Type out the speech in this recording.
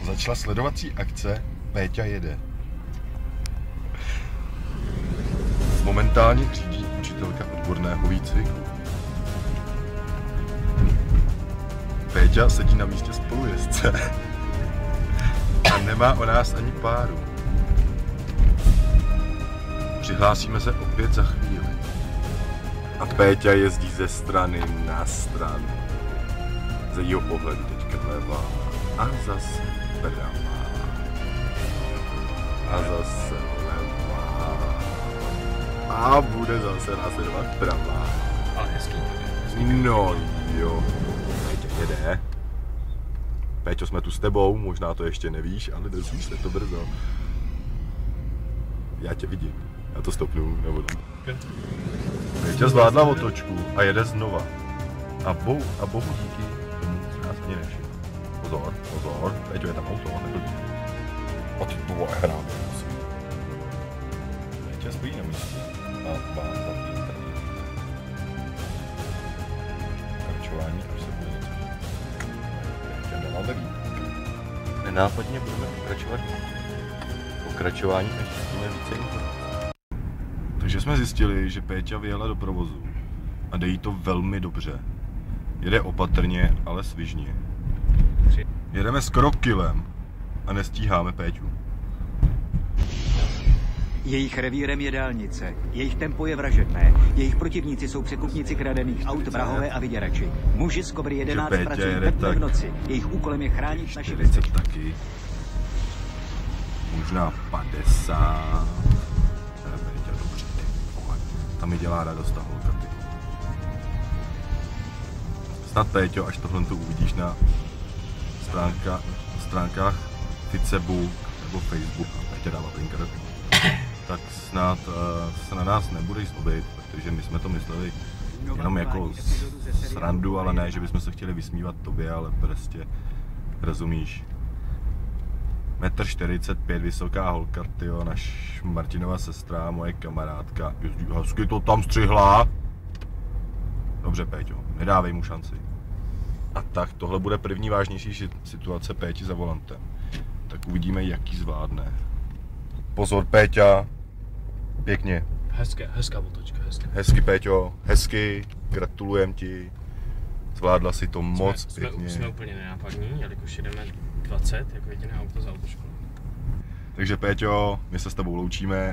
Začala sledovací akce Péťa jede. Momentálně řídí učitelka odborného výcviku. Péťa sedí na místě spolujezdce a nemá o nás ani páru. Přihlásíme se opět za chvíli. A Péťa jezdí ze strany na stranu. Ze jeho pohledu teďka vleva a zase vprava. A zase vleva. A bude zase následovat vprava. Ale hezký. No jo. Péťa jede. Péťo, jsme tu s tebou, možná to ještě nevíš, ale dozvíš se to brzo. Já tě vidím. Já to stopnu, nebo ne. Péťa zvládla otočku a jede znova. A bohu díky tomu se nás ani nevšiml. Pozor, pozor, Péťo, je tam auto, nebyl. A ty vole, hrát, prosím. Péťa stojí na místě a má zapít tady. Pokračování, až se bude něco. Péťa dala velík. Nenápadně budeme pokračovat. Pokračování, až zjistíme více informací. Takže jsme zjistili, že Péťa vyjela do provozu a jde jí to velmi dobře. Jede opatrně, ale svižně. Jedeme skoro kilem a nestíháme Péťu. Jejich revírem je dálnice, jejich tempo je vražedné, jejich protivníci jsou překupníci kradených aut, vrahové a vyděrači. Muži z Kobry 11 pracují ve v noci, jejich úkolem je chránit naši bezpečnost. Taky. Možná 50. Péťa, dobře, ty vole. Ta mi dělá radost ta holka, ty. Snad, Péťo, až tohle tu uvidíš na stránkách Ficebu nebo Facebooku, Péťa dává blinker, tak snad se na nás nebudeš zlobit, protože my jsme to mysleli jenom jako srandu, ale ne, že bychom se chtěli vysmívat tobě, ale prostě, rozumíš. 1,45 m, vysoká holka, tyjo, naš Martinova sestra, moje kamarádka, jezdí, hezky to tam střihla. Dobře, Péťo, nedávej mu šanci. A tak, tohle bude první vážnější situace Péti za volantem. Tak uvidíme, jak ji zvládne. Pozor, Péťa, pěkně. Hezká otočka, hezká. Hezky, Péťo, hezky, gratulujem ti. Zvládla si to moc pěkně. Jsme úplně nenápadní, jelikož jedeme 20 jako jediné auto za autoškolou. Takže Péťo, my se s tebou loučíme.